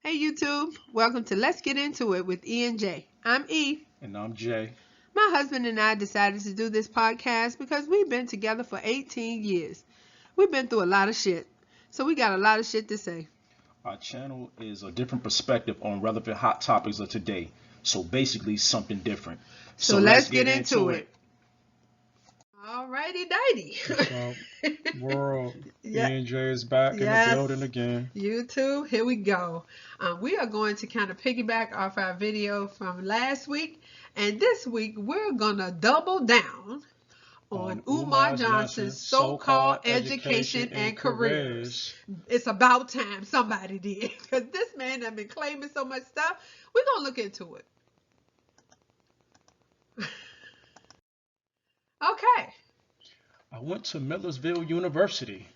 Hey YouTube, welcome to Let's Get Into It with E and J. I'm E. And I'm Jay. My husband and I decided to do this podcast because we've been together for 18 years. We've been through a lot of shit, so we got a lot of shit to say. Our channel is a different perspective on relevant hot topics of today. So basically something different. So let's get into it. Alrighty dighty. What's up, world? Yeah. E&J is back in the building again. YouTube, here we go. We are going to kind of piggyback off our video from last week. And this week, we're going to double down on Umar Johnson's so-called education and careers. It's about time somebody did, because this man has been claiming so much stuff. We're going to look into it. Okay. I went to Millersville University.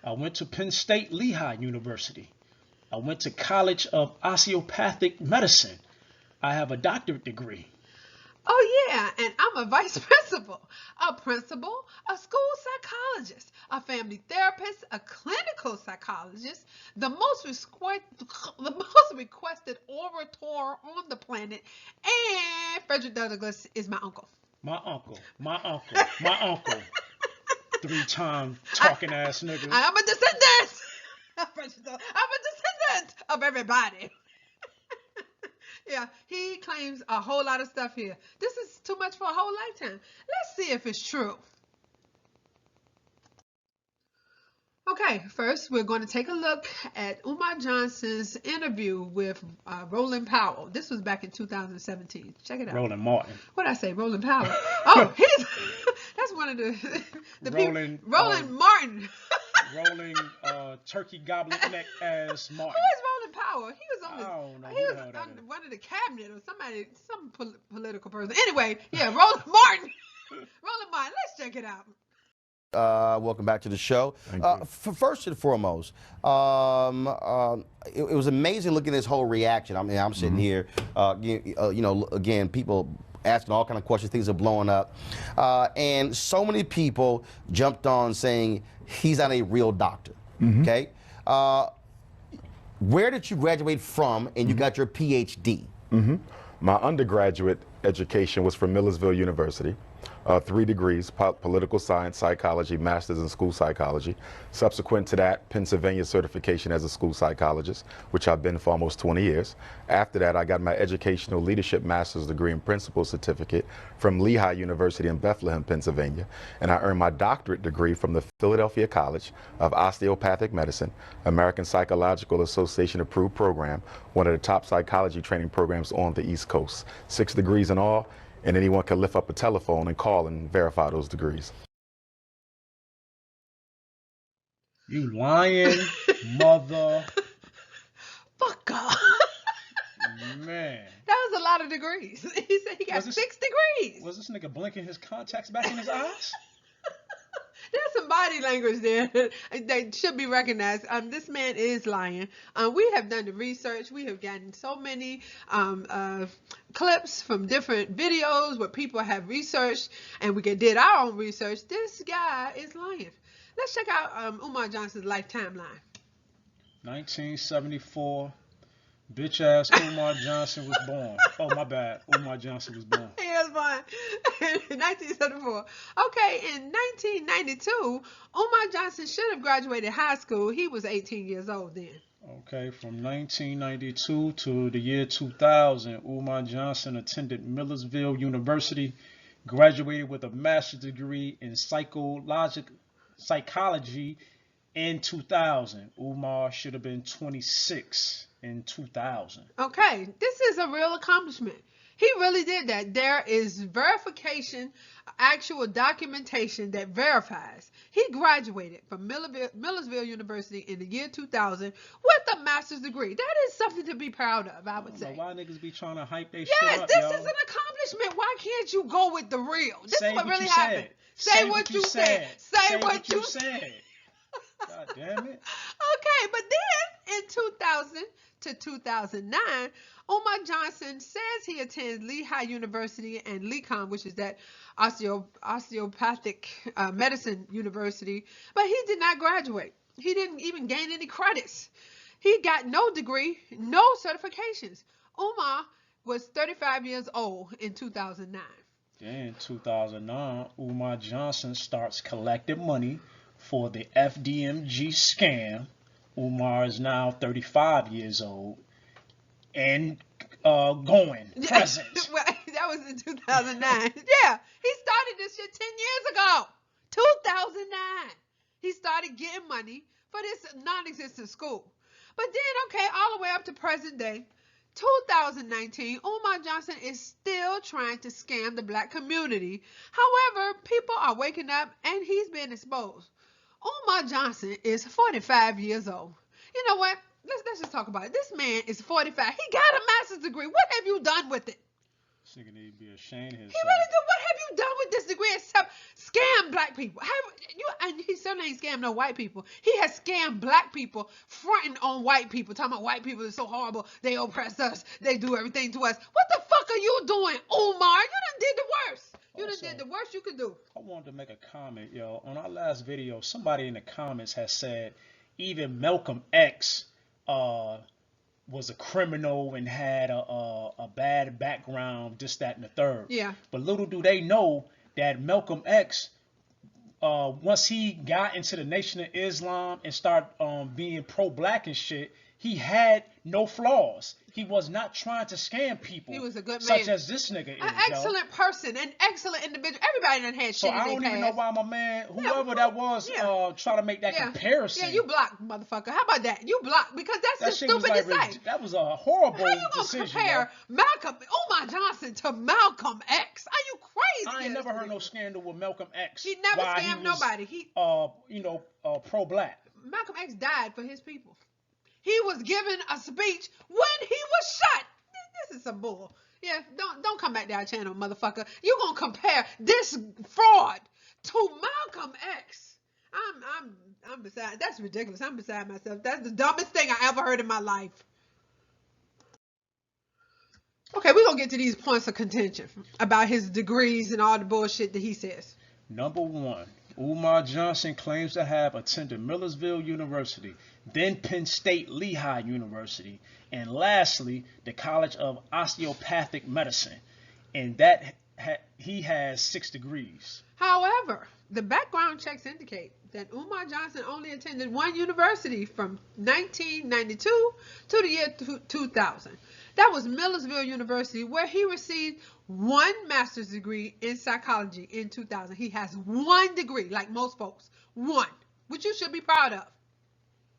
I went to Penn State Lehigh University. I went to College of Osteopathic Medicine. I have a doctorate degree. Oh yeah, and I'm a vice principal, a school psychologist, a family therapist, a clinical psychologist, the most requested orator on the planet, and Frederick Douglass is my uncle. My uncle. 3-time talking ass nigga. I'm a descendant. I'm a descendant of everybody. Yeah, he claims a whole lot of stuff here. This is too much for a whole lifetime. Let's see if it's true. Okay, first we're going to take a look at Umar Johnson's interview with Roland Powell. This was back in 2017. Check it out. Roland Martin. What did I say? Roland Powell. Oh, that's one of the Roland, people. Roland Martin. Rolling turkey gobbling neck ass Martin. Who is Roland Powell? He was on I don't know. he was on one of the cabinet or some political person. Anyway, yeah, Roland Martin. Roland Martin. Let's check it out. Welcome back to the show. First and foremost, it was amazing looking at this whole reaction. I mean, I'm sitting here, again, people asking all kind of questions, things are blowing up, and so many people jumped on saying he's not a real doctor. Okay, where did you graduate from, and you got your PhD? My undergraduate education was from Millersville University. 3 degrees, political science, psychology, master's in school psychology. Subsequent to that, Pennsylvania certification as a school psychologist, which I've been for almost 20 years. After that, I got my educational leadership master's degree and principal certificate from Lehigh University in Bethlehem, Pennsylvania. And I earned my doctorate degree from the Philadelphia College of Osteopathic Medicine, American Psychological Association approved program, one of the top psychology training programs on the East Coast. 6 degrees in all. And anyone can lift up a telephone and call and verify those degrees. You lying mother. Fuck off. Man. That was a lot of degrees. He said he got 6 degrees. Was this nigga blinking his contacts back in his eyes? There's some body language there that should be recognized. This man is lying. We have done the research. We have gotten so many clips from different videos where people have researched, and we did our own research. This guy is lying. Let's check out Umar Johnson's life timeline. 1974. Bitch ass Umar Johnson was born. Oh, my bad. Umar Johnson was born. He was born in 1974. Okay, in 1992, Umar Johnson should have graduated high school. He was 18 years old then. Okay, from 1992 to the year 2000, Umar Johnson attended Millersville University, graduated with a master's degree in psychology in 2000. Umar should have been 26 in 2000. Okay, this is a real accomplishment. He really did that. There is verification, actual documentation that verifies. He graduated from Millersville University in the year 2000 with a master's degree. That is something to be proud of, I would say. Why niggas be trying to hype their shit up, Yes, this is an accomplishment. Why can't you go with the real? This is what really happened. Say what you said. Say what you said. God damn it. Okay, but then in 2000 to 2009, Umar Johnson says he attends Lehigh University and LECOM, which is that osteopathic medicine university, but he did not graduate. He didn't even gain any credits. He got no degree, no certifications. Umar was 35 years old in 2009. Then in 2009, Umar Johnson starts collecting money for the FDMG scam. Umar is now 35 years old and going present. Well, that was in 2009. Yeah, he started this shit 10 years ago. 2009. He started getting money for this non-existent school. But then, okay, all the way up to present day, 2019, Umar Johnson is still trying to scam the black community. However, people are waking up and he's being exposed. Umar Johnson is 45 years old. You know what? Let's just talk about it. This man is 45. He got a master's degree. What have you done with it? This nigga need to be ashamed of himself. He really do. What have you done with this degree except scam black people? And he certainly ain't scammed no white people. He has scammed black people, fronting on white people, talking about white people are so horrible. They oppress us. They do everything to us. What the fuck are you doing, Umar? You done did the worst. You done did the worst you could do. I wanted to make a comment, yo. On our last video, somebody in the comments has said even Malcolm X was a criminal and had a bad background, this, that, and the third. Yeah. But little do they know that Malcolm X, once he got into the Nation of Islam and started being pro-black and shit, he had no flaws. He was not trying to scam people. He was a good man. Such as this nigga is, an excellent person, an excellent individual. Everybody done had shit in their past. So I don't even know why my man, whoever that was, try to make that comparison. Yeah, you blocked, motherfucker. How about that? You blocked because that's the stupidest thing. That was a horrible decision. How you gonna compare Umar Johnson to Malcolm X? Are you crazy? I ain't never heard no scandal with Malcolm X. He never scammed nobody. He, pro-black. Malcolm X died for his people. He was giving a speech when he was shot. This is some bull. Yeah, don't come back to our channel, motherfucker. You gonna compare this fraud to Malcolm X? I'm beside. That's ridiculous. I'm beside myself. That's the dumbest thing I ever heard in my life. Okay, we're gonna get to these points of contention about his degrees and all the bullshit that he says. Number one, Umar Johnson claims to have attended Millersville University, then Penn State Lehigh University, and lastly, the College of Osteopathic Medicine, and that he has 6 degrees. However, the background checks indicate that Umar Johnson only attended one university from 1992 to the year 2000. That was Millersville University, where he received 1 master's degree in psychology in 2000. He has 1 degree, like most folks. 1, which you should be proud of.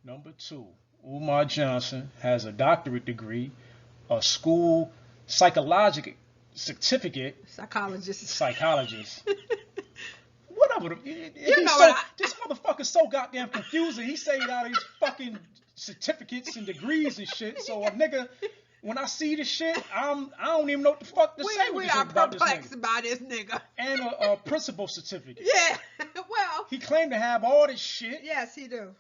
Number 2, Umar Johnson has a doctorate degree, a school psychological certificate. Psychologist. Whatever. This motherfucker's so goddamn confusing. He say all these fucking certificates and degrees and shit. So a nigga, when I see this shit, I don't even know what the fuck to say. We are perplexed by this nigga. And a principal certificate. Yeah. Well, he claimed to have all this shit. Yes, he do.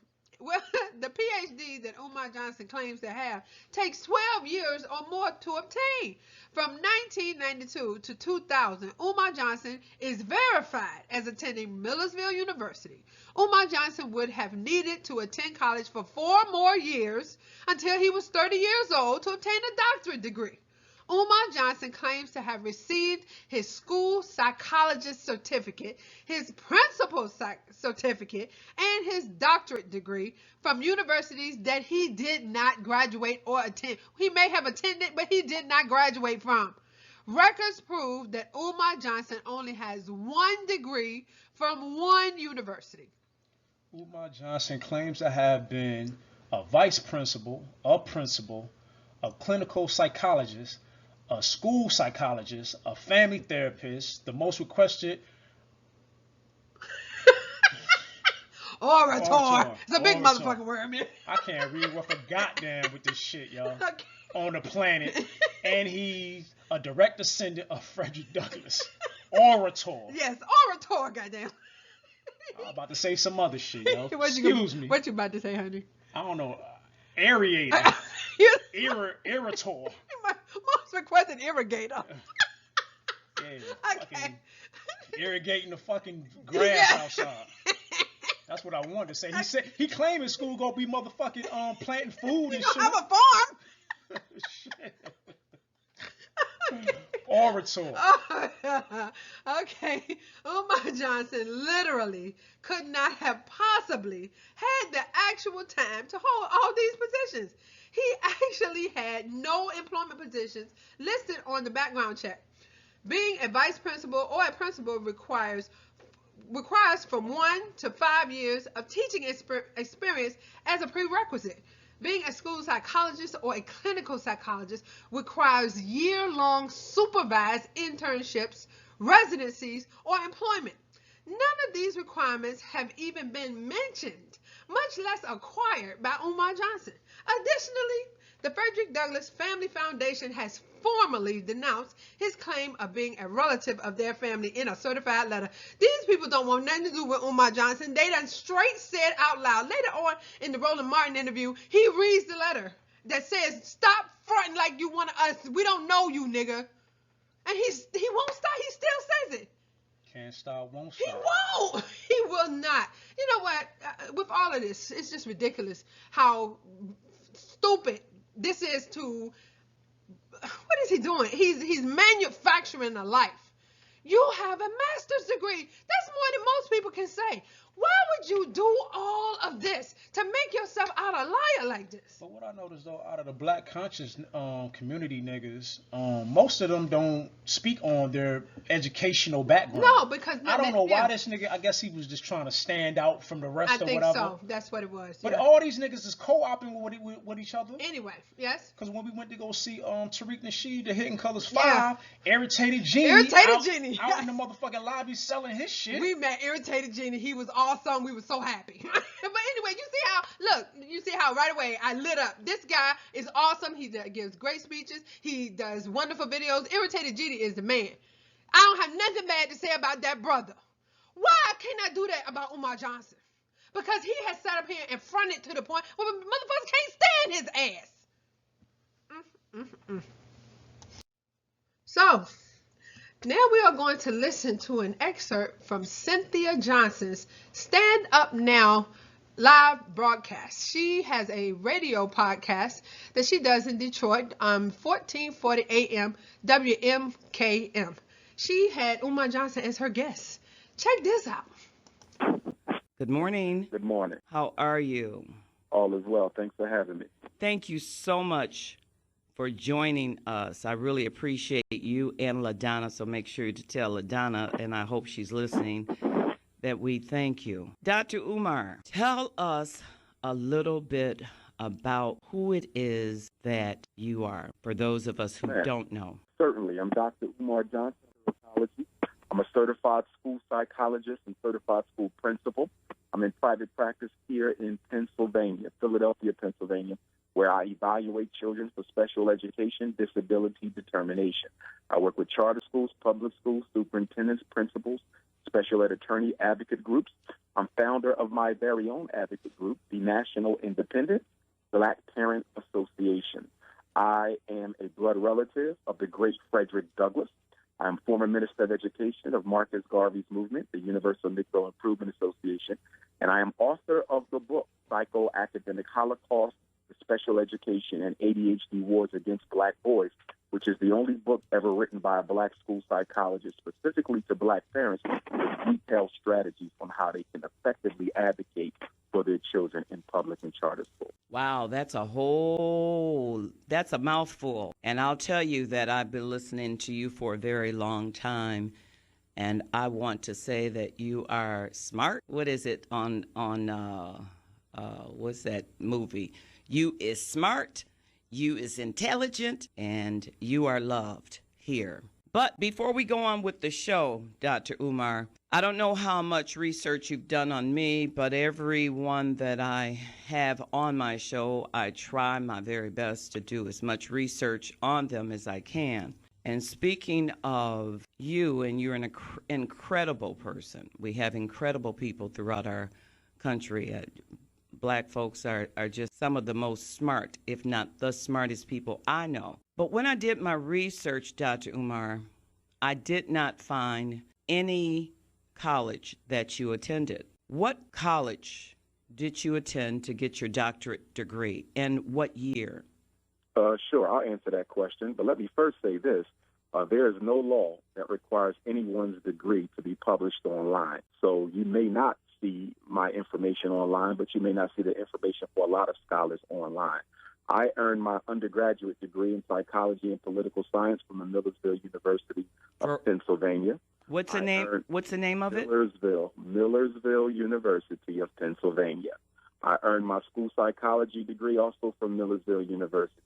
Well, the PhD that Umar Johnson claims to have takes 12 years or more to obtain. From 1992 to 2000, Umar Johnson is verified as attending Millersville University. Umar Johnson would have needed to attend college for 4 more years until he was 30 years old to obtain a doctorate degree. Umar Johnson claims to have received his school psychologist certificate, his principal certificate, and his doctorate degree from universities that he did not graduate or attend. He may have attended, but he did not graduate from. Records prove that Umar Johnson only has 1 degree from 1 university. Umar Johnson claims to have been a vice principal, a clinical psychologist, a school psychologist, a family therapist, the most requested orator. It's a big motherfucking word, man. I can't read worth a goddamn with this shit, y'all. On the planet. And he's a direct descendant of Frederick Douglass. Orator. Yes, orator, goddamn. I'm about to say some other shit, yo. Excuse me. What you about to say, honey? I don't know. Aerator. Irritor. Most requested irrigator. Yeah. Okay. Irrigating the fucking grass outside. That's what I wanted to say. He said he claimed his school gonna be motherfucking planting food He and gonna shit. have a farm. Shit. Orator. Okay, Umar Johnson literally could not have possibly had the actual time to hold all these positions. He actually had no employment positions listed on the background check. Being a vice principal or a principal requires from 1 to 5 years of teaching experience as a prerequisite. Being a school psychologist or a clinical psychologist requires year-long supervised internships, residencies, or employment. None of these requirements have even been mentioned, much less acquired by Umar Johnson. Additionally, the Frederick Douglass Family Foundation has formally denounced his claim of being a relative of their family in a certified letter. These people don't want nothing to do with Umar Johnson. They done straight said out loud. Later on in the Roland Martin interview, he reads the letter that says, "Stop fronting like you want us. We don't know you, nigga." And he won't stop. He still says it. Can't stop, won't He stop. won't. He will not. You know what? With all of this, it's just ridiculous how stupid this is to. What is he doing? He's manufacturing a life. You have a master's degree. That's more than most people can say. Why would you do all of this to make yourself out a liar like this? But what I noticed though, out of the black conscious community niggas, most of them don't speak on their educational background. No, because I don't know why this nigga. I guess he was just trying to stand out from the rest or whatever. I think so. That's what it was. But yeah. all these niggas is co-oping with each other. Anyway, yes. Because when we went to go see Tariq Nasheed, the Hidden Colors 5, Yeah. Irritated Genie, Genie, out in the motherfucking lobby selling his shit. We met Irritated Genie. He was awesome. We were so happy. But anyway, you see how right away I lit up. This guy is awesome. He gives great speeches. He does wonderful videos. Irritated Genie is the man. I don't have nothing bad to say about that brother. Why can't I do that about Umar Johnson? Because he has sat up here and fronted to the point where motherfuckers can't stand his ass. So, now we are going to listen to an excerpt from Cynthia Johnson's Stand Up Now live broadcast. She has a radio podcast that she does in Detroit, 1440 AM WMKM. She had Umar Johnson as her guest. Check this out. Good morning. Good morning. How are you? All is well. Thanks for having me. Thank you so much for joining us. I really appreciate you and LaDonna, so make sure to tell LaDonna, and I hope she's listening, that we thank you. Dr. Umar, tell us a little bit about who it is that you are, for those of us who don't know. Certainly. I'm Dr. Umar Johnson of psychology. I'm a certified school psychologist and certified school principal. I'm in private practice here in Pennsylvania, Philadelphia, Pennsylvania, where I evaluate children for special education disability determination. I work with charter schools, public schools, superintendents, principals, special ed attorney advocate groups. I'm founder of my very own advocate group, the National Independent Black Parent Association. I am a blood relative of the great Frederick Douglass. I'm former Minister of Education of Marcus Garvey's movement, the Universal Negro Improvement Association, and I am author of the book, Psychoacademic Holocaust, the Special Education and ADHD Wars Against Black Boys, which is the only book ever written by a black school psychologist specifically to black parents with detailed strategies on how they can effectively advocate for their children in public and charter schools. Wow, that's a mouthful. And I'll tell you that I've been listening to you for a very long time, and I want to say that you are smart. What is it on what's that movie? You is smart, you is intelligent, and you are loved here. But before we go on with the show, Dr. Umar, I don't know how much research you've done on me, but everyone that I have on my show, I try my very best to do as much research on them as I can. And speaking of you, and you're an incredible person. We have incredible people throughout our country. Black folks are just some of the most smart, if not the smartest people I know. But when I did my research, Dr. Umar, I did not find any college that you attended. What college did you attend to get your doctorate degree, and what year? Sure, I'll answer that question. But let me first say this. There is no law that requires anyone's degree to be published online. So you may not see my information online, but you may not see the information for a lot of scholars online. I earned my undergraduate degree in psychology and political science from the Millersville University of Pennsylvania. What's the name? What's the name of it? Millersville University of Pennsylvania. I earned my school psychology degree also from Millersville University.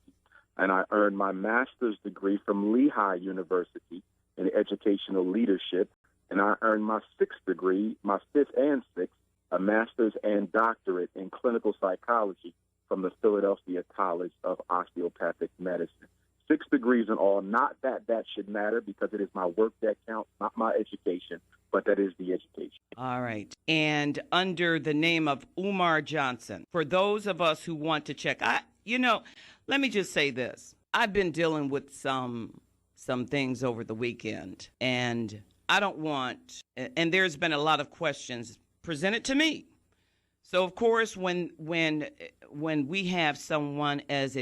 And I earned my master's degree from Lehigh University in educational leadership. And I earned my sixth degree, my fifth and sixth, a master's and doctorate in clinical psychology from the Philadelphia College of Osteopathic Medicine. 6 degrees in all. Not that that should matter, because it is my work that counts, not my education, but that is the education. All right. And under the name of Umar Johnson, for those of us who want to check, let me just say this. I've been dealing with some things over the weekend, and I don't want, and there's been a lot of questions presented to me. So of course, when we have someone as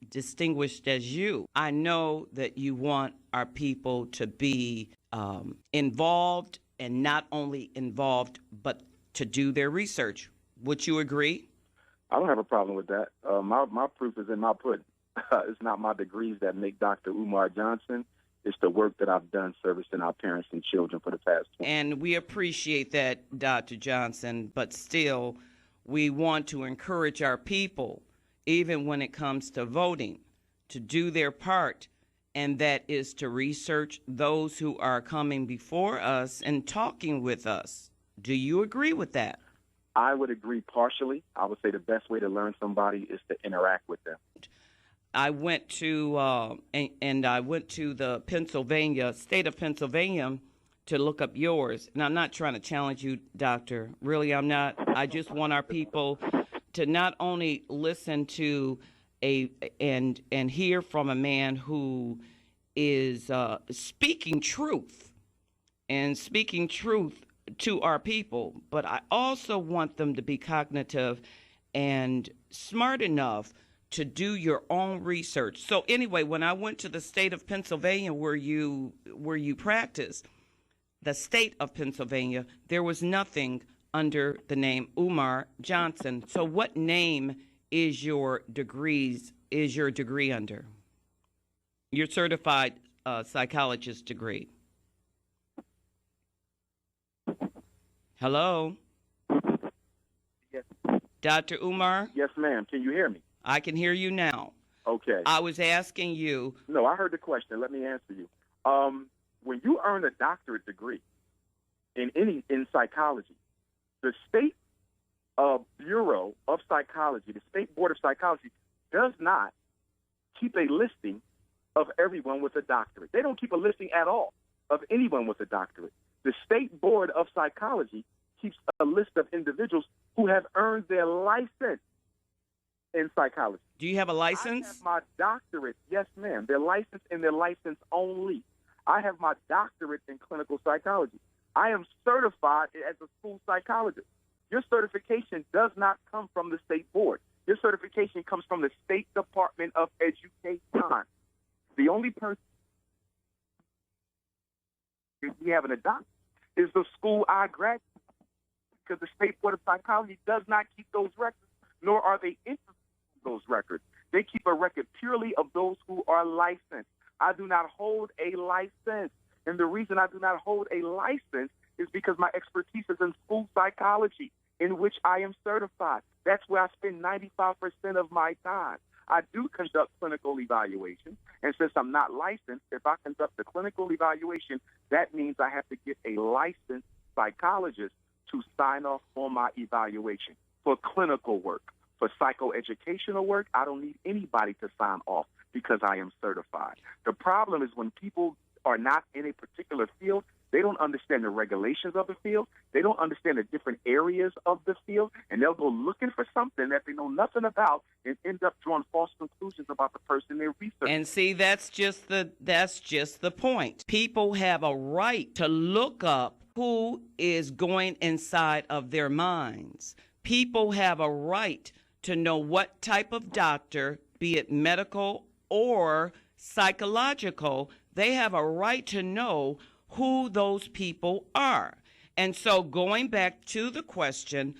distinguished as you, I know that you want our people to be involved, and not only involved, but to do their research. Would you agree? I don't have a problem with that. My proof is in my pudding. It's not my degrees that make Dr. Umar Johnson. It's the work that I've done servicing our parents and children for the past 20 years. And we appreciate that, Dr. Johnson, but still, we want to encourage our people, even when it comes to voting, to do their part, and that is to research those who are coming before us and talking with us. Do you agree with that? I would agree partially. I would say the best way to learn somebody is to interact with them. I went to I went to the state of Pennsylvania to look up yours. And I'm not trying to challenge you, doctor. Really, I'm not. I just want our people to not only listen to and hear from a man who is speaking truth to our people, but I also want them to be cognitive and smart enough to do your own research. So anyway, when I went to the state of Pennsylvania where you practiced, the state of Pennsylvania, there was nothing under the name Umar Johnson. So what name is your degree under? Your certified psychologist degree. Hello? Yes. Dr. Umar? Yes, ma'am. Can you hear me? I can hear you now. Okay. I was asking you. No, I heard the question. Let me answer you. When you earn a doctorate degree in psychology, the state Bureau of Psychology, the State Board of Psychology, does not keep a listing of everyone with a doctorate. They don't keep a listing at all of anyone with a doctorate. The State Board of Psychology keeps a list of individuals who have earned their license in psychology. Do you have a license? I have my doctorate. Yes, ma'am. Their license and their license only. I have my doctorate in clinical psychology. I am certified as a school psychologist. Your certification does not come from the state board. Your certification comes from the State Department of Education. The only person we have in a doctorate is the school I graduated, because the State Board of Psychology does not keep those records, nor are they interested in those records. They keep a record purely of those who are licensed. I do not hold a license. And the reason I do not hold a license is because my expertise is in school psychology, in which I am certified. That's where I spend 95% of my time. I do conduct clinical evaluation, and since I'm not licensed, if I conduct a clinical evaluation, that means I have to get a licensed psychologist to sign off on my evaluation. For clinical work, for psychoeducational work, I don't need anybody to sign off because I am certified. The problem is when people are not in a particular field, they don't understand the regulations of the field. They don't understand the different areas of the field, and they'll go looking for something that they know nothing about and end up drawing false conclusions about the person they're researching. And see, that's just the point. People have a right to look up who is going inside of their minds. People have a right to know what type of doctor, be it medical or psychological, they have a right to know who those people are. And so going back to the question,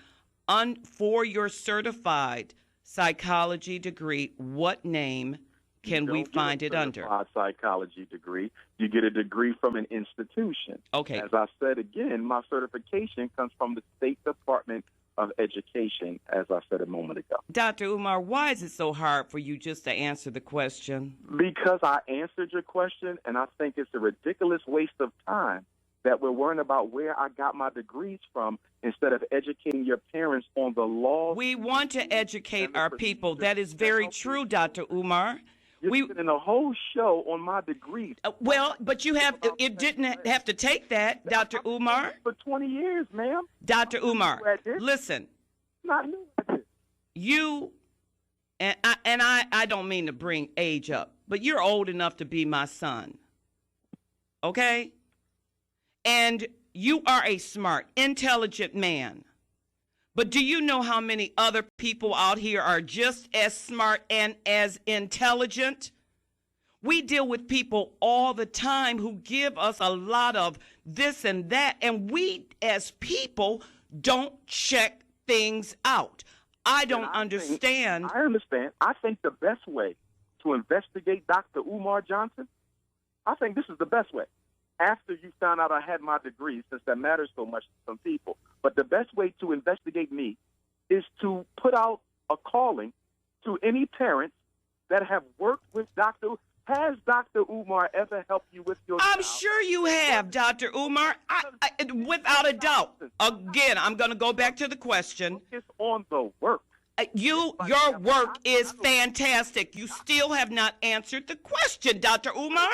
for your certified psychology degree, what name can we find it under? Certified psychology degree. You get a degree from an institution. Okay. As I said again, my certification comes from the State Department of Education, as I said a moment ago. Dr. Umar, why is it so hard for you just to answer the question? Because I answered your question, and I think it's a ridiculous waste of time that we're worrying about where I got my degrees from instead of educating your parents on the law. We want to educate our people. That is very true, Dr. Umar. You're spending a whole show on my degrees. Well, but it didn't have to take that, Dr. Umar. For 20 years, ma'am. Dr. Umar, listen. Not new at this. You, and I don't mean to bring age up, but you're old enough to be my son. Okay? And you are a smart, intelligent man. But do you know how many other people out here are just as smart and as intelligent? We deal with people all the time who give us a lot of this and that, and we as people don't check things out. I don't understand. I understand. I think the best way to investigate Dr. Umar Johnson, I think this is the best way. After you found out I had my degree, since that matters so much to some people. But the best way to investigate me is to put out a calling to any parents that have worked with Dr. Has Dr. Umar ever helped you with your I'm child? sure you have, Dr. Umar, without a doubt. Again, I'm going to go back to the question. Focus on the work. Your work is fantastic. You still have not answered the question, Dr. Umar.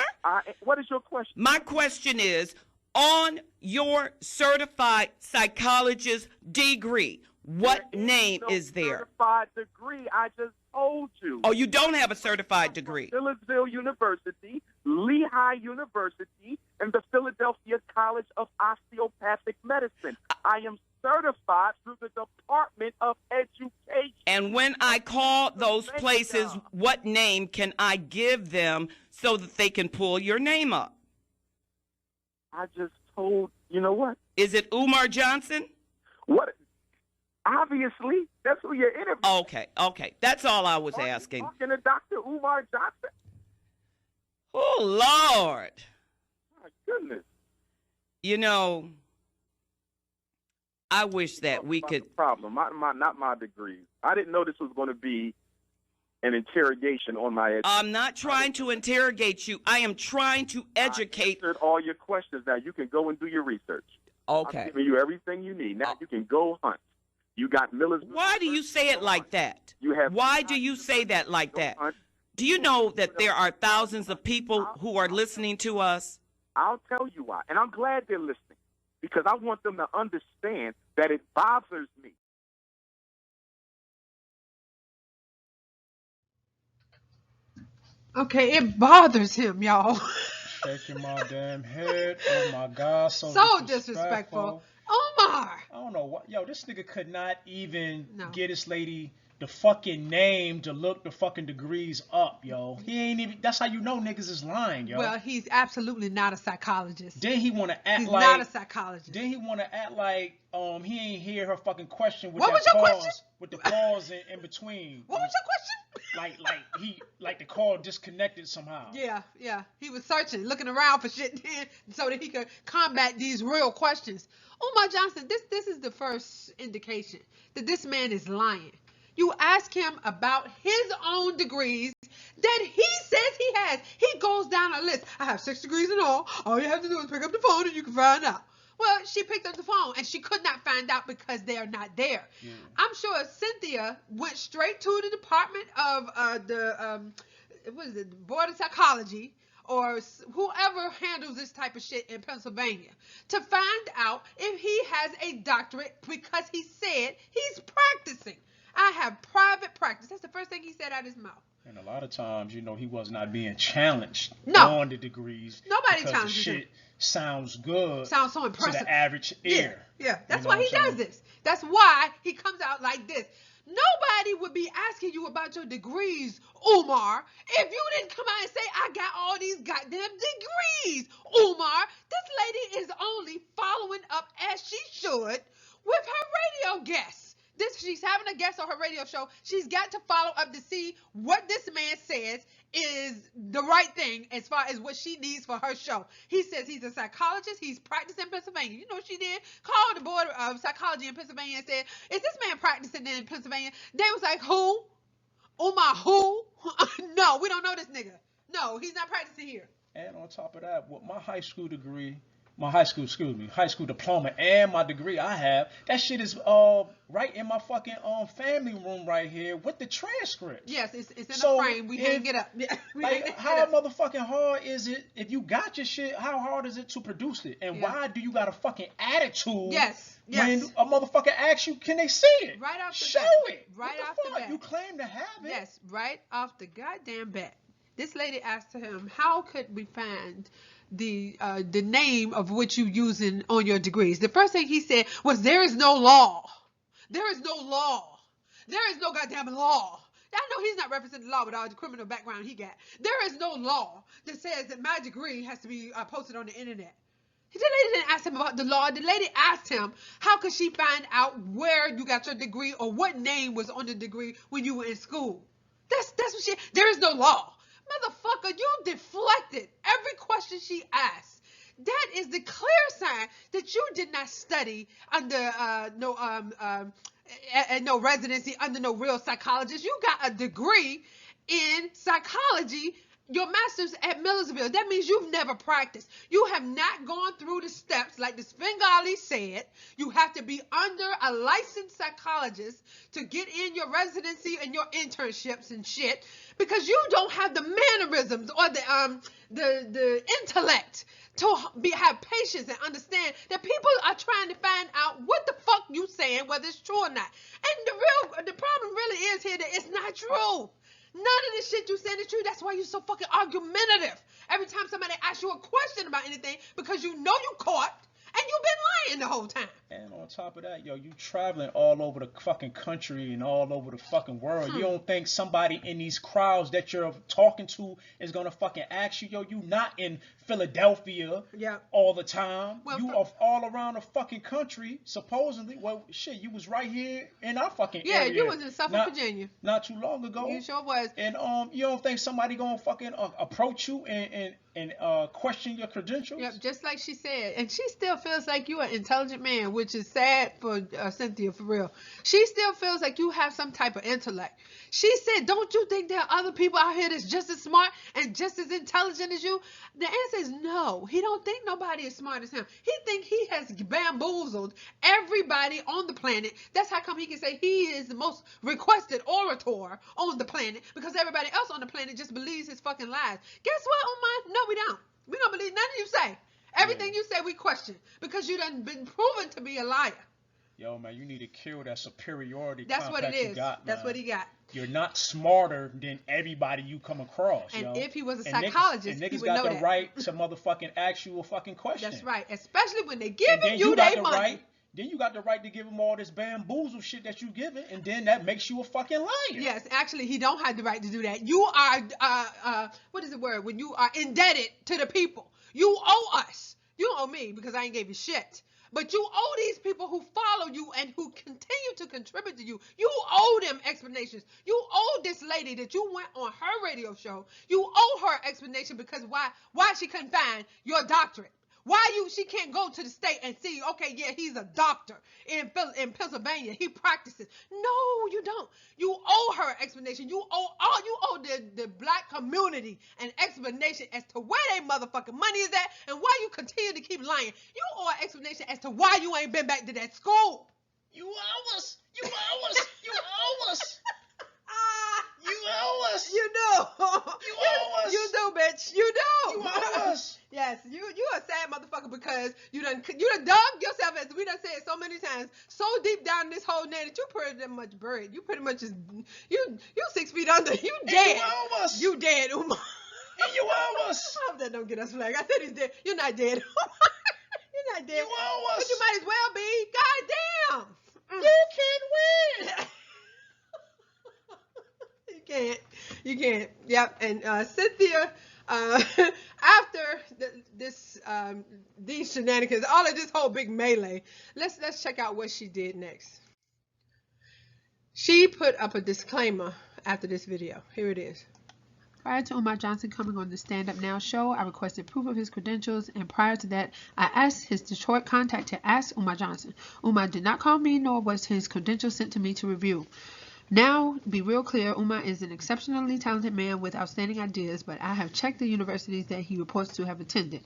What is your question? My question is, on your certified psychologist degree, what name is there? Certified degree. I just told you. Oh, you don't have a certified degree. Millersville University, Lehigh University, and the Philadelphia College of Osteopathic Medicine. I am certified through the Department of Education. And when I call those places, what name can I give them so that they can pull your name up? I just told, you know what? Is it Umar Johnson? What? Obviously, that's who you're interviewing. Okay. That's all I was Are asking. you talking to Dr. Umar Johnson? Oh, Lord. My goodness. You know, I wish that we could. The problem, not my degrees. I didn't know this was going to be an interrogation on my education. I'm not trying to interrogate you. I am trying to educate. I answered all your questions. Now you can go and do your research. Okay. I'm giving you everything you need. Now you can go hunt. You got Miller's. Why do you say it like that? Why do you say that like that? Do you know that there are thousands of people who are listening to us? I'll tell you why. And I'm glad they're listening because I want them to understand that it bothers me. Okay, it bothers him, y'all. Shaking my damn head. Oh my God, so disrespectful. Omar! I don't know what. Yo, this nigga could not even get this lady the fucking name to look the fucking degrees up, yo. He ain't even. That's how you know niggas is lying, yo. Well, he's absolutely not a psychologist. Then he want to act he's like. He's not a psychologist. Then he want to act like he ain't hear her fucking question with what that was your pause, question? with the pause in between. What was your question? Like the call disconnected somehow. Yeah. He was searching, looking around for shit so that he could combat these real questions. Umar Johnson, this is the first indication that this man is lying. You ask him about his own degrees that he says he has. He goes down a list. I have 6 degrees in all. All you have to do is pick up the phone and you can find out. Well, she picked up the phone and she could not find out because they are not there. Yeah. I'm sure Cynthia went straight to the Department of the Board of Psychology or whoever handles this type of shit in Pennsylvania to find out if he has a doctorate because he said he's practicing. I have private practice. That's the first thing he said out of his mouth. And a lot of times, he was not being challenged No. on the degrees. Nobody because challenges the shit him. sounds good Sounds so to impressive. the average ear. Yeah. That's You know why what he I'm does saying? this. That's why he comes out like this. Nobody would be asking you about your degrees, Umar, if you didn't come out and say, I got all these goddamn degrees, Umar. This lady is only following up as she should with her radio guests. She's having a guest on her radio show. She's got to follow up to see what this man says is the right thing as far as what she needs for her show. He says he's a psychologist. He's practicing in Pennsylvania. You know what she did? Called the board of psychology in Pennsylvania and said, is this man practicing in Pennsylvania? They was like, who? Umar, who? No, we don't know this nigga. No, he's not practicing here. And on top of that, with my high school diploma and my degree I have, that shit is right in my fucking family room right here with the transcript. Yes, it's in a frame. We hang it up. How motherfucking hard is it if you got your shit? How hard is it to produce it? And why do you got a fucking attitude? Yes. When a motherfucker asks you, can they see it? Right off the Show bat. it. Right what off the the fuck? bat. You claim to have it. Yes, right off the goddamn bat. This lady asked him, how could we find the name of what you using on your degrees? The first thing he said was, there is no law. There is no law. There is no goddamn law. I know he's not representing the law with all the criminal background he got. There is no law that says that my degree has to be posted on the internet. The lady didn't ask him about the law. The lady asked him, how could she find out where you got your degree or what name was on the degree when you were in school? That's what there is no law. Motherfucker, you deflected every question she asked. That is the clear sign that you did not study under no residency, under no real psychologist. You got a degree in psychology, your master's at Millersville. That means you've never practiced. You have not gone through the steps like the Svengali said. You have to be under a licensed psychologist to get in your residency and your internships and shit, because you don't have the mannerisms or the intellect to have patience and understand that people are trying to find out what the fuck you saying, whether it's true or not. And the problem really is here that it's not true. None of this shit you saying is true. That's why you're so fucking argumentative. Every time somebody asks you a question about anything, because you know you caught and you've been lying the whole time. And on top of that, you traveling all over the fucking country and all over the fucking world. You don't think somebody in these crowds that you're talking to is gonna fucking ask you, you not in Philadelphia all the time. Well, you are all around the fucking country, supposedly. Well, shit, you was right here in our fucking area. Yeah, you was in Suffolk, Virginia. Not too long ago. You sure was. And you don't think somebody gonna fucking approach you and question your credentials? Yep, just like she said. And she still feels like you are an intelligent man, which is sad for Cynthia, for real. She still feels like you have some type of intellect. She said, don't you think there are other people out here that's just as smart and just as intelligent as you? The answer is no. He don't think nobody is smart as him. He think he has bamboozled everybody on the planet. That's how come he can say he is the most requested orator on the planet, because everybody else on the planet just believes his fucking lies. Guess what, Umar? No, we don't. We don't believe nothing you say. Everything you say we question, because you done been proven to be a liar. Yo, man, you need to kill that superiority complex. That's what it is. You got, That's what he got. You're not smarter than everybody you come across. And if he was a psychologist, he would know that. Niggas got the right to motherfucking ask you a fucking question. That's right. Especially when they giving you their money. Right, then you got the right to give him all this bamboozle shit that you giving, and then that makes you a fucking liar. Yes, actually, he don't have the right to do that. You are, what is the word? When you are indebted to the people. You owe us. You don't owe me because I ain't gave you shit. But you owe these people who follow you and who continue to contribute to you. You owe them explanations. You owe this lady that you went on her radio show. You owe her explanation because why she couldn't find your doctorate. Why she can't go to the state and see, okay, yeah, he's a doctor in Pennsylvania. He practices. No, you don't. You owe her explanation. You owe the black community an explanation as to where they motherfucking money is at and why you continue to keep lying. You owe an explanation as to why you ain't been back to that school. You owe us. You owe us. You owe us. You owe us. You do. You owe us. You do, bitch. You do. You owe us. Yes, you a sad motherfucker because because you done dug yourself, as we done said so many times, so deep down in this hole now that you pretty much buried. You pretty much is you 6 feet under. You dead. You almost. You dead, Umar. And you almost. I hope that don't get us flagged. I said he's dead. You're not dead. You're not dead. You almost. But you might as well be. God damn. You can win. You can't. Yep. And Cynthia, after these shenanigans, all of this whole big melee, let's check out what she did next. She put up a disclaimer after this video. Here it is. Prior to Umar Johnson coming on the Stand Up Now show, I requested proof of his credentials, and prior to that, I asked his Detroit contact to ask Umar Johnson. Umar did not call me, nor was his credentials sent to me to review. Now, be real clear, Umar is an exceptionally talented man with outstanding ideas, but I have checked the universities that he reports to have attended.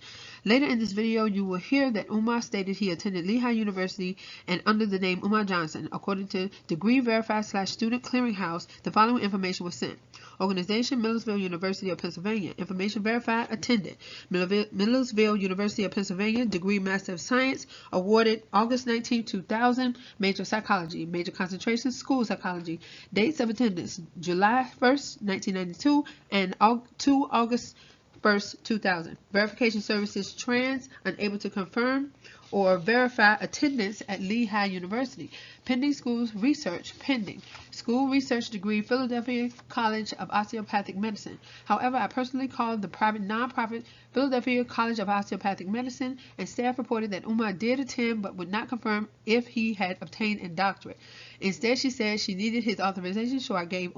Later in this video, you will hear that Umar stated he attended Lehigh University and under the name Umar Johnson. According to Degree Verify/Student Clearinghouse, the following information was sent. Organization, Millersville University of Pennsylvania. Information verified, attended. Millersville University of Pennsylvania, degree Master of Science, awarded August 19, 2000, major psychology, major concentration, school psychology. Dates of attendance, July 1st, 1992, and 2 August 1st, 2000. Verification services, trans, unable to confirm or verify attendance at Lehigh University. Pending schools research, pending. School research degree, Philadelphia College of Osteopathic Medicine. However, I personally called the private nonprofit Philadelphia College of Osteopathic Medicine, and staff reported that Umar did attend but would not confirm if he had obtained a doctorate. Instead, she said she needed his authorization, so I gave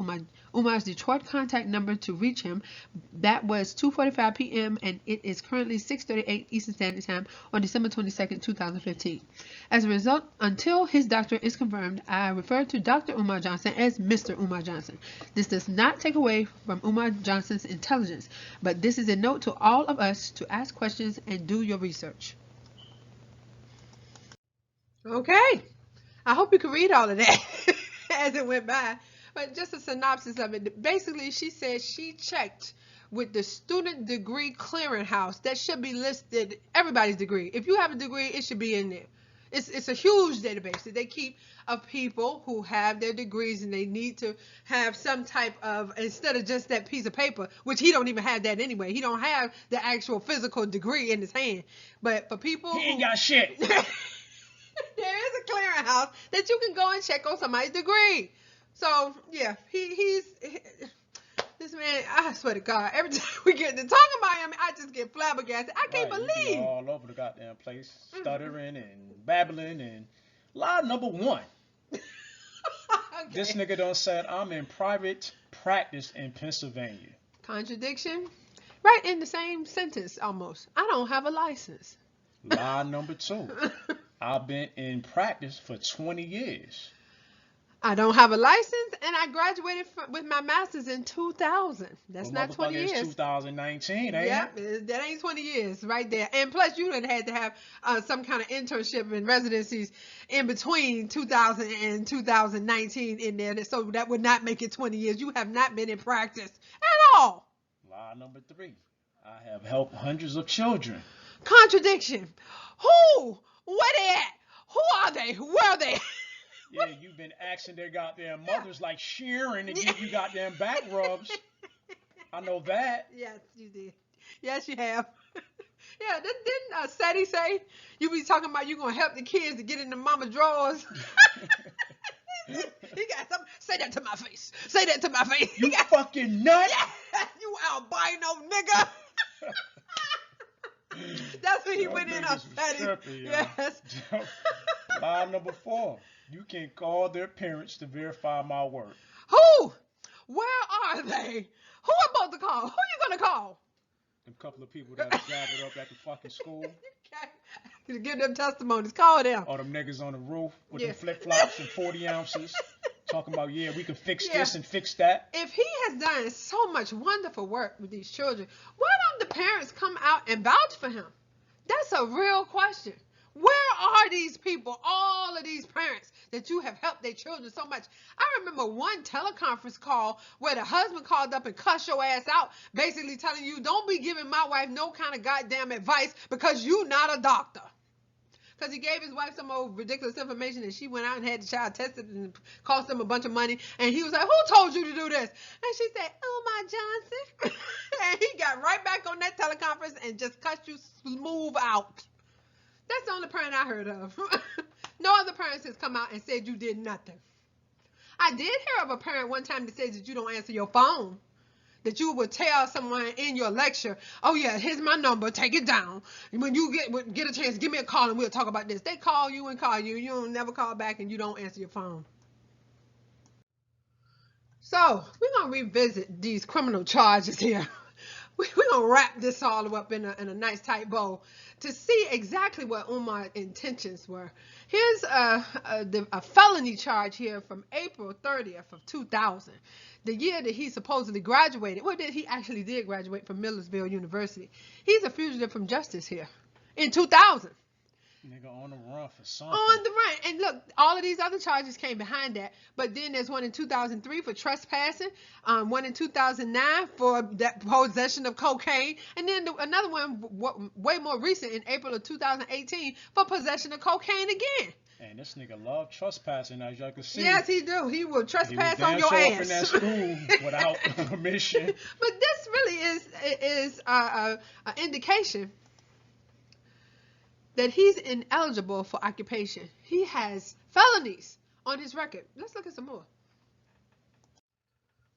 Umar's Detroit contact number to reach him. That was 2:45 p.m. and it is currently 6:38 Eastern Standard Time on December 22nd, 2015. As a result, until his doctorate is confirmed, I refer to Dr. Umar Johnson as Mr. Umar Johnson. This does not take away from Umar Johnson's intelligence, but this is a note to all of us to ask questions and do your research. Okay. I hope you can read all of that as it went by. But just a synopsis of it. Basically, she said she checked with the Student Degree Clearinghouse. That should be listed, everybody's degree. If you have a degree, it should be in there. It's a huge database that they keep of people who have their degrees, and they need to have some type of, instead of just that piece of paper, which he don't even have that anyway. He don't have the actual physical degree in his hand. But for people he ain't got shit. There is a clearinghouse that you can go and check on somebody's degree. So yeah, he's this man. I swear to God, every time we get to talking about him, I just get flabbergasted. I can't believe. All over the goddamn place, stuttering and babbling and lie number one. Okay. This nigga done said I'm in private practice in Pennsylvania. Contradiction, right in the same sentence almost. I don't have a license. Lie number two. I've been in practice for 20 years. I don't have a license, and I graduated with my master's in 2000. That's not 20 years. It's 2019, ain't yep, it? That ain't 20 years right there. And plus, you had to have some kind of internship and residencies in between 2000 and 2019 in there. So that would not make it 20 years. You have not been in practice at all. Lie number three. I have helped hundreds of children. Contradiction. Who? Where they at? Who are they? Where are they? Yeah, you've been asking their goddamn mothers like Sharon to give you goddamn back rubs. I know that. Yes, you did. Yes, you have. Yeah, didn't Sadie say you be talking about you gonna help the kids to get in the mama drawers? He got something. Say that to my face. Say that to my face. You fucking nut. Yeah, you albino nigga. That's when he went in on Sadie. Yes. Lie number four. You can call their parents to verify my work. Who? Where are they? Who I'm supposed to call? Who you gonna call? Them couple of people that are gathered up at the fucking school. To give them testimonies. Call them. All them niggas on the roof with them flip-flops and 40 ounces. Talking about, yeah, we can fix this and fix that. If he has done so much wonderful work with these children, why don't the parents come out and vouch for him? That's a real question. Where are these people, all of these parents that you have helped their children so much? I remember one teleconference call where the husband called up and cussed your ass out, basically telling you, don't be giving my wife no kind of goddamn advice because you not a doctor. Because he gave his wife some old ridiculous information and she went out and had the child tested and cost him a bunch of money. And he was like, who told you to do this? And she said, Umar Johnson. And he got right back on that teleconference and just cut you smooth out. That's the only parent I heard of. No other parents has come out and said you did nothing. I did hear of a parent one time that said that you don't answer your phone. That you would tell someone in your lecture, oh yeah, here's my number, take it down. When you get a chance, give me a call and we'll talk about this. They call you and call you. You don't never call back and you don't answer your phone. So we're going to revisit these criminal charges here. We're going to wrap this all up in a nice tight bow to see exactly what Umar's intentions were. Here's a felony charge here from April 30th of 2000, the year that he supposedly graduated. Well, he actually did graduate from Millersville University. He's a fugitive from justice here in 2000. Nigga on the run for something. On the run. And look, all of these other charges came behind that. But then there's one in 2003 for trespassing, one in 2009 for that possession of cocaine, and then another one way more recent in April of 2018 for possession of cocaine again. And this nigga love trespassing, as y'all can see. Yes, he do. He will trespass on your ass. Up in that school without permission. But this really is an indication that he's ineligible for occupation. He has felonies on his record. Let's look at some more.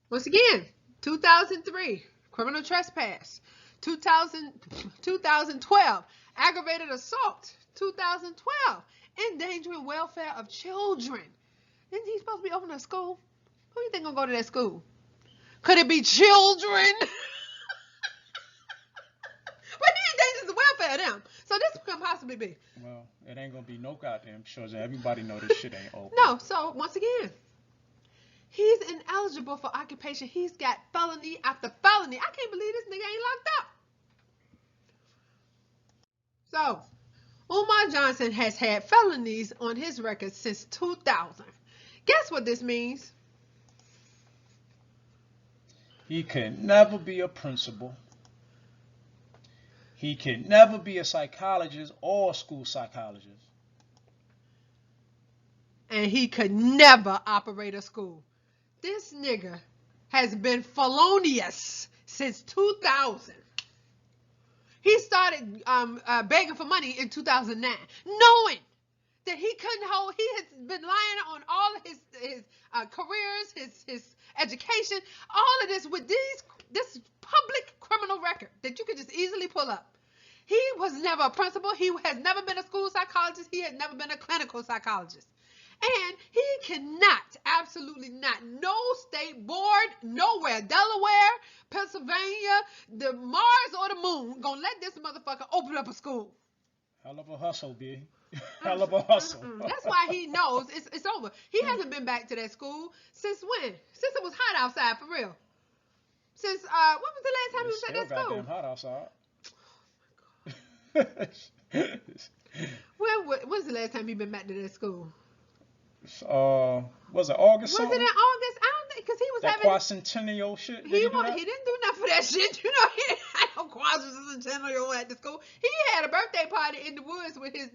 Once again, 2003, criminal trespass. 2012, aggravated assault. 2012, endangering welfare of children. Isn't he supposed to be opening a school? Who do you think gonna go to that school? Could it be children? But he endangers the welfare of them. So this could possibly be. Well, it ain't gonna be no goddamn shows. Everybody know this shit ain't open. No, so once again, he's ineligible for occupation. He's got felony after felony. I can't believe this nigga ain't locked up. So, Umar Johnson has had felonies on his record since 2000. Guess what this means? He can never be a principal. He can never be a psychologist or a school psychologist. And he could never operate a school. This nigga has been felonious since 2000. He started begging for money in 2009, knowing that he couldn't hold. He has been lying on all of his careers, his education, all of this with this public criminal record that you could just easily pull up. He was never a principal. He has never been a school psychologist. He has never been a clinical psychologist. And he cannot, absolutely not, no state board, nowhere, Delaware, Pennsylvania, the Mars or the moon, gonna let this motherfucker open up a school. Hell of a hustle, B. Hell of a hustle. That's why he knows it's over. He hasn't been back to that school since when? Since it was hot outside, for real. Since, when was the last time he was at that school? It's still goddamn hot outside. When's the last time you been back to that school? Was it August? Was it in August? I don't think, because he was that having quadcentennial shit. He didn't do nothing for that shit. You know, he didn't have no quadcentennial at the school. He had a birthday party in the woods with his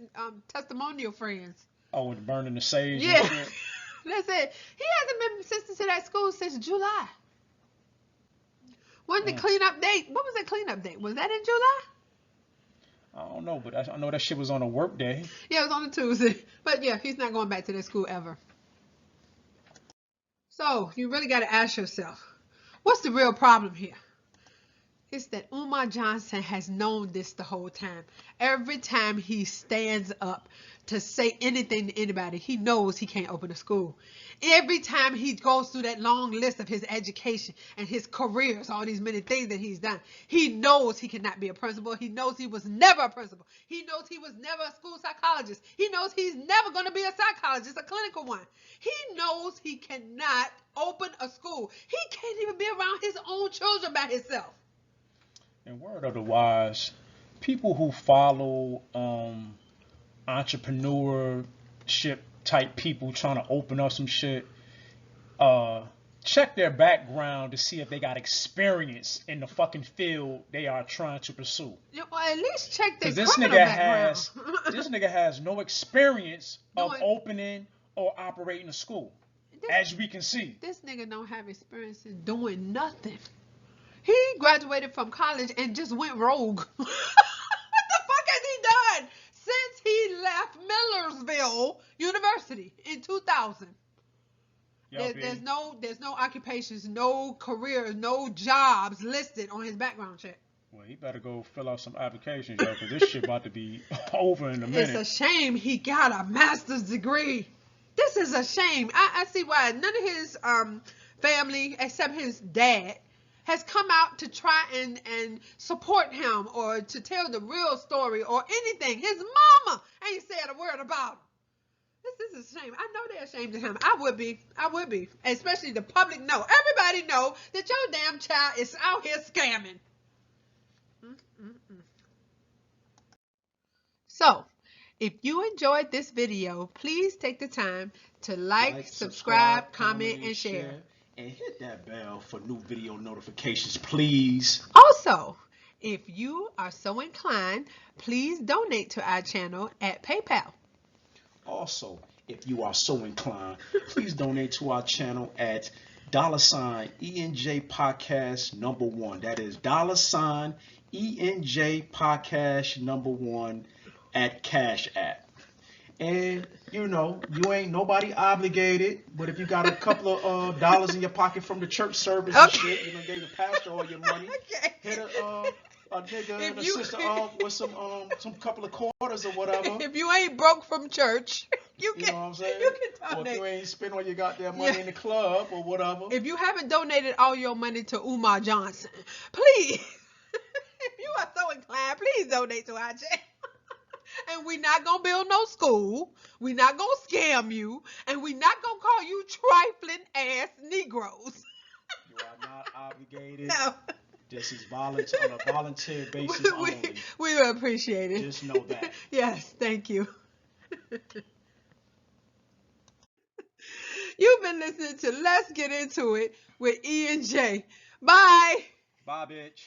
testimonial friends. Oh, with burning the sage. Yeah, and shit. that's it. He hasn't been assistant to that school since July. When the cleanup date? What was that cleanup date? Was that in July? I don't know, but I know that shit was on a work day. Yeah, it was on a Tuesday. But yeah, he's not going back to that school ever. So you really got to ask yourself, what's the real problem here? It's that Umar Johnson has known this the whole time. Every time he stands up to say anything to anybody, he knows he can't open a school. Every time he goes through that long list of his education and his careers, all these many things that he's done, he knows he cannot be a principal. He knows he was never a principal. He knows he was never a school psychologist. He knows he's never going to be a psychologist, a clinical one. He knows he cannot open a school. He can't even be around his own children by himself. And word of the wise, people who follow entrepreneurship type people trying to open up some shit, check their background to see if they got experience in the fucking field they are trying to pursue. Well, at least check their Because criminal background. this nigga has no experience of No, opening or operating a school, as we can see. This nigga don't have experience in doing nothing. He graduated from college and just went rogue. What the fuck has he done since he left Millersville University in 2000? There's no occupations, no careers, no jobs listed on his background check. Well, he better go fill out some applications, yo, because this shit about to be over in a minute. It's a shame he got a master's degree. This is a shame. I see why none of his family, except his dad, has come out to try and support him or to tell the real story or anything. His mama ain't said a word about him. This is a shame. I know they're ashamed of him. I would be. Especially the public know. Everybody know that your damn child is out here scamming. So, if you enjoyed this video, please take the time to like, subscribe, comment, and share. And hit that bell for new video notifications, please. Also, if you are so inclined, please donate to our channel at PayPal. Also, if you are so inclined, please donate to our channel at $ENJ Podcast #1. That is $ENJ Podcast #1 at Cash App. And you know, you ain't nobody obligated, but if you got a couple of dollars in your pocket from the church service and shit, you done gave the pastor all your money. Hit a nigga and a sister with some couple of quarters or whatever. If you ain't broke from church, you know what I'm saying? You can donate. Or if you ain't spend all your goddamn money in the club or whatever. If you haven't donated all your money to Umar Johnson, please, if you are so inclined, please donate to our channel. And we're not going to build no school. We're not going to scam you. And we're not going to call you trifling ass Negroes. You are not obligated. No. This is on a volunteer basis only. We appreciate it. Just know that. Yes, thank you. You've been listening to Let's Get Into It with E and J. Bye. Bye, bitch.